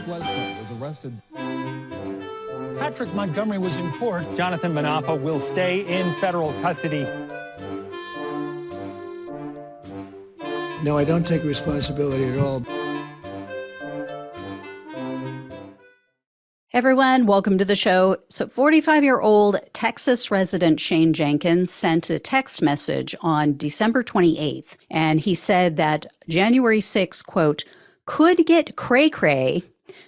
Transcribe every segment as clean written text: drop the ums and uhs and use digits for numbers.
Bledsoe was arrested. Patrick Montgomery was in court. Jonathan Manapa will stay in federal custody. No, I don't take responsibility at all. Everyone, welcome to the show. So 45-year-old Texas resident Shane Jenkins sent a text message on December 28th, and he said that January 6th, quote, could get cray-cray,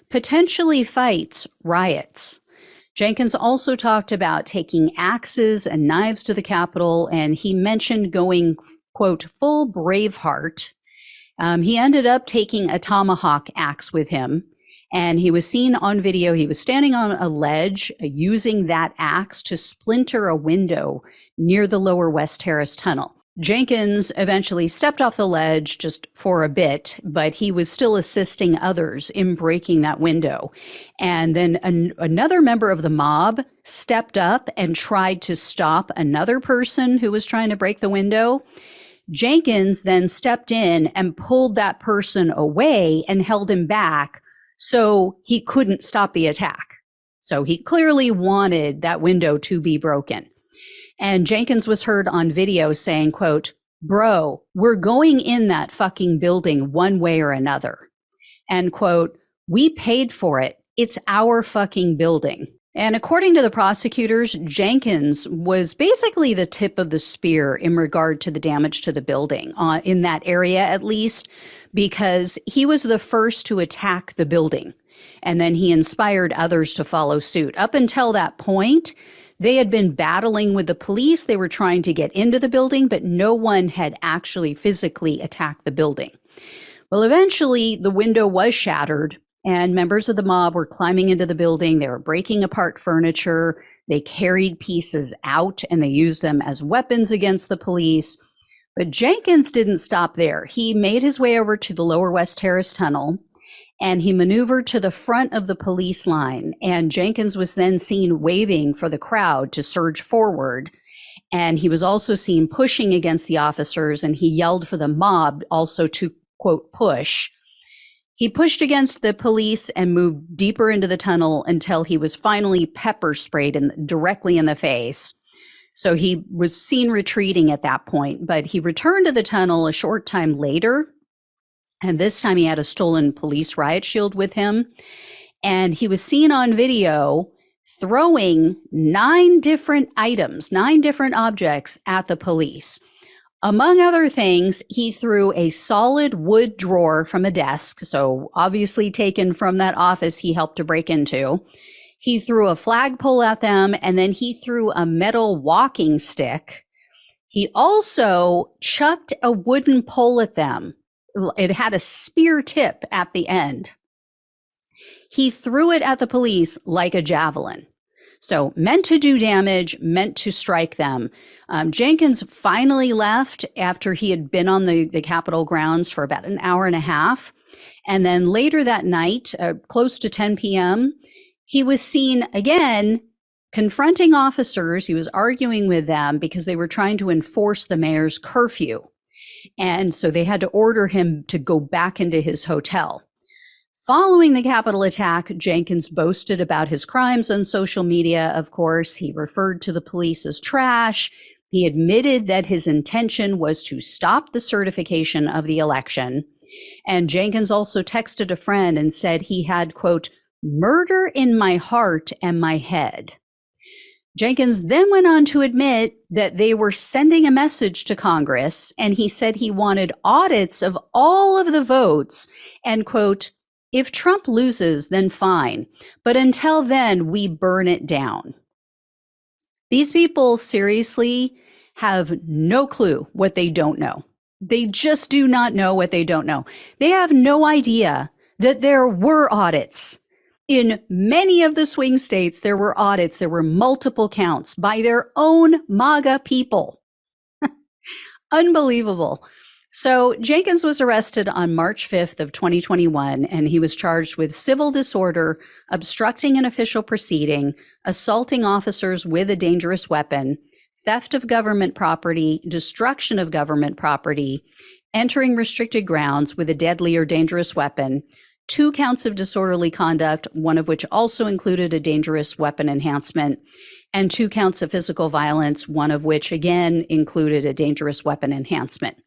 potentially fights, riots. Jenkins also talked about taking axes and knives to the Capitol, and he mentioned going, quote, full Braveheart. He ended up taking a tomahawk axe with him. And he was seen on video. He was standing on a ledge using that axe to splinter a window near the Lower West Terrace tunnel. Jenkins eventually stepped off the ledge just for a bit, but he was still assisting others in breaking that window. And then another member of the mob stepped up and tried to stop another person who was trying to break the window. Jenkins then stepped in and pulled that person away and held him back, so he couldn't stop the attack. So he clearly wanted that window to be broken. And Jenkins was heard on video saying, quote, bro, we're going in that fucking building one way or another. And quote, we paid for it. It's our fucking building. And according to the prosecutors, Jenkins was basically the tip of the spear in regard to the damage to the building, in that area at least, because he was the first to attack the building. And then he inspired others to follow suit. Up until that point, they had been battling with the police. They were trying to get into the building, but no one had actually physically attacked the building. Well, eventually the window was shattered, and members of the mob were climbing into the building. They were breaking apart furniture. They carried pieces out and they used them as weapons against the police. But Jenkins didn't stop there. He made his way over to the Lower West Terrace tunnel and he maneuvered to the front of the police line. And Jenkins was then seen waving for the crowd to surge forward. And he was also seen pushing against the officers, and he yelled for the mob also to, quote, push. He pushed against the police and moved deeper into the tunnel until he was finally pepper sprayed directly in the face. So he was seen retreating at that point, but he returned to the tunnel a short time later. And this time he had a stolen police riot shield with him. And he was seen on video throwing 9 different items, 9 different objects at the police. Among other things, he threw a solid wood drawer from a desk, so obviously taken from that office he helped to break into. He threw a flagpole at them, and then he threw a metal walking stick. He also chucked a wooden pole at them. It had a spear tip at the end. He threw it at the police like a javelin. So meant to do damage, meant to strike them. Jenkins finally left after he had been on the Capitol grounds for about an hour and a half. And then later that night, close to 10 p.m., he was seen again confronting officers. He was arguing with them because they were trying to enforce the mayor's curfew. And so they had to order him to go back into his hotel. Following the Capitol attack, Jenkins boasted about his crimes on social media, of course. He referred to the police as trash. He admitted that his intention was to stop the certification of the election. And Jenkins also texted a friend and said he had, quote, murder in my heart and my head. Jenkins then went on to admit that they were sending a message to Congress, and he said he wanted audits of all of the votes and, quote, if Trump loses, then fine. But until then, we burn it down. These people seriously have no clue what they don't know. They just do not know what they don't know. They have no idea that there were audits. In many of the swing states, there were audits. There were multiple counts by their own MAGA people. Unbelievable. So Jenkins was arrested on March 5th of 2021, and he was charged with civil disorder, obstructing an official proceeding, assaulting officers with a dangerous weapon, theft of government property, destruction of government property, entering restricted grounds with a deadly or dangerous weapon, 2 counts of disorderly conduct, one of which also included a dangerous weapon enhancement, and 2 counts of physical violence, one of which again included a dangerous weapon enhancement.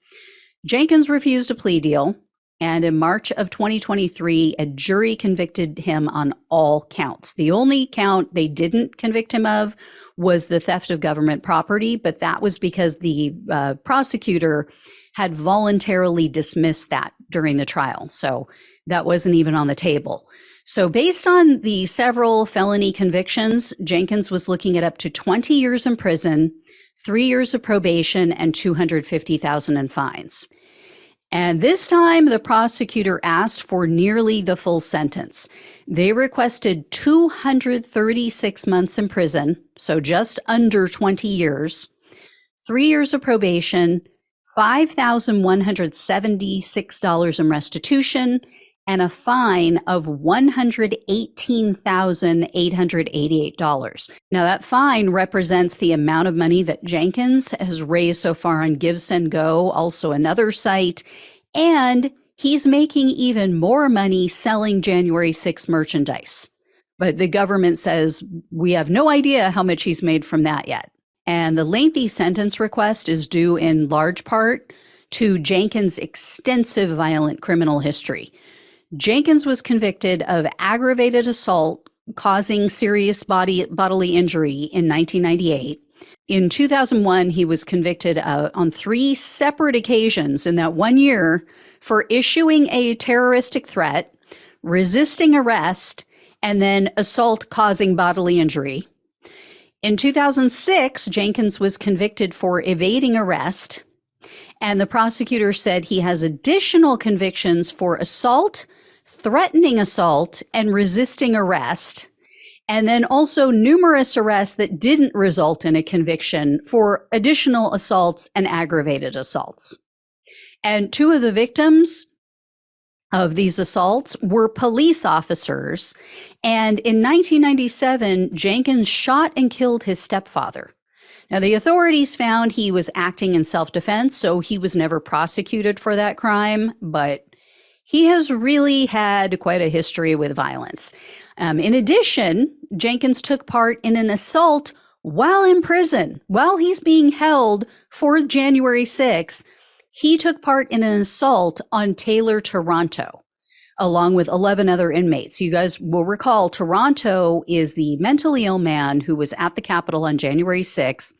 Jenkins refused a plea deal, and in March of 2023, a jury convicted him on all counts. The only count they didn't convict him of was the theft of government property, but that was because the prosecutor had voluntarily dismissed that during the trial. So that wasn't even on the table. So based on the several felony convictions, Jenkins was looking at up to 20 years in prison, 3 years of probation, and $250,000 in fines. And this time, the prosecutor asked for nearly the full sentence. They requested 236 months in prison, so just under 20 years, 3 years of probation, $5,176 in restitution, and a fine of $118,888. Now, that fine represents the amount of money that Jenkins has raised so far on Give, Send, Go, also another site, and he's making even more money selling January 6 merchandise. But the government says we have no idea how much he's made from that yet. And the lengthy sentence request is due in large part to Jenkins' extensive violent criminal history. Jenkins was convicted of aggravated assault causing serious bodily injury in 1998. In 2001, he was convicted on 3 separate occasions in that 1 year for issuing a terroristic threat, resisting arrest, and then assault causing bodily injury. In 2006, Jenkins was convicted for evading arrest, and the prosecutor said he has additional convictions for assault, threatening assault, and resisting arrest, and then also numerous arrests that didn't result in a conviction for additional assaults and aggravated assaults. And 2 of the victims of these assaults were police officers. And in 1997, Jenkins shot and killed his stepfather. Now, the authorities found he was acting in self-defense, so he was never prosecuted for that crime, but he has really had quite a history with violence. In addition, Jenkins took part in an assault while in prison. While he's being held for January 6th, he took part in an assault on Taylor Toronto, along with 11 other inmates. You guys will recall Toronto is the mentally ill man who was at the Capitol on January 6th,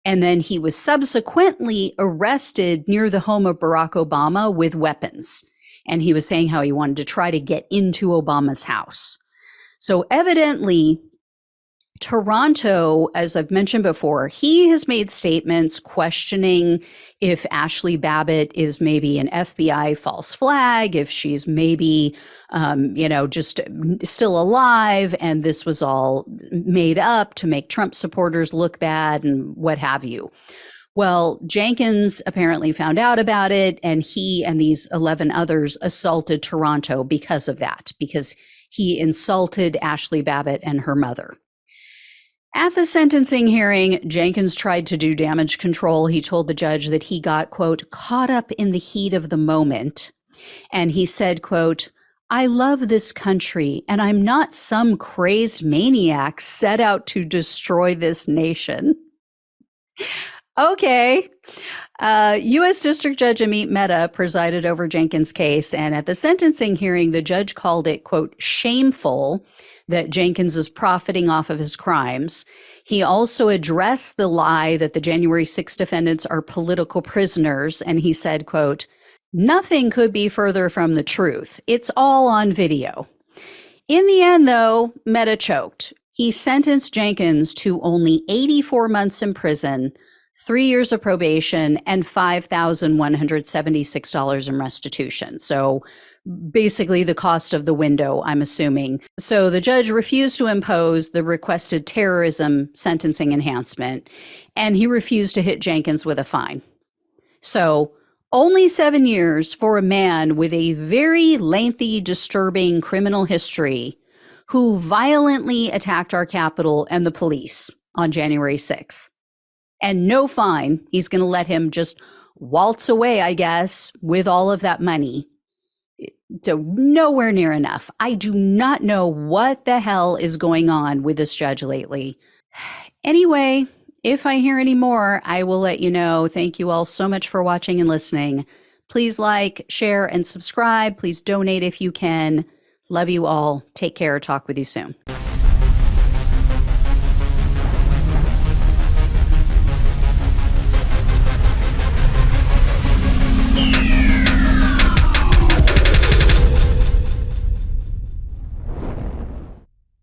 and then he was subsequently arrested near the home of Barack Obama with weapons. And he was saying how he wanted to try to get into Obama's house. So evidently, Toronto, as I've mentioned before, he has made statements questioning if Ashley Babbitt is maybe an FBI false flag, if she's maybe, just still alive, and this was all made up to make Trump supporters look bad and what have you. Well, Jenkins apparently found out about it, and he and these 11 others assaulted Toronto because of that, because he insulted Ashley Babbitt and her mother. At the sentencing hearing, Jenkins tried to do damage control. He told the judge that he got, quote, caught up in the heat of the moment. And he said, quote, I love this country, and I'm not some crazed maniac set out to destroy this nation. Okay. U.S. District Judge Amit Mehta presided over Jenkins' case, and at the sentencing hearing, the judge called it, quote, shameful that Jenkins is profiting off of his crimes. He also addressed the lie that the January 6 defendants are political prisoners, and he said, quote, nothing could be further from the truth. It's all on video. In the end, though, Mehta choked. He sentenced Jenkins to only 84 months in prison, 3 years of probation, and $5,176 in restitution. So basically the cost of the window, I'm assuming. So the judge refused to impose the requested terrorism sentencing enhancement, and he refused to hit Jenkins with a fine. So only 7 years for a man with a very lengthy, disturbing criminal history who violently attacked our Capitol and the police on January 6th. And no fine. He's going to let him just waltz away, I guess, with all of that money. So nowhere near enough. I do not know what the hell is going on with this judge lately. Anyway, if I hear any more, I will let you know. Thank you all so much for watching and listening. Please like, share, and subscribe. Please donate if you can. Love you all. Take care. Talk with you soon.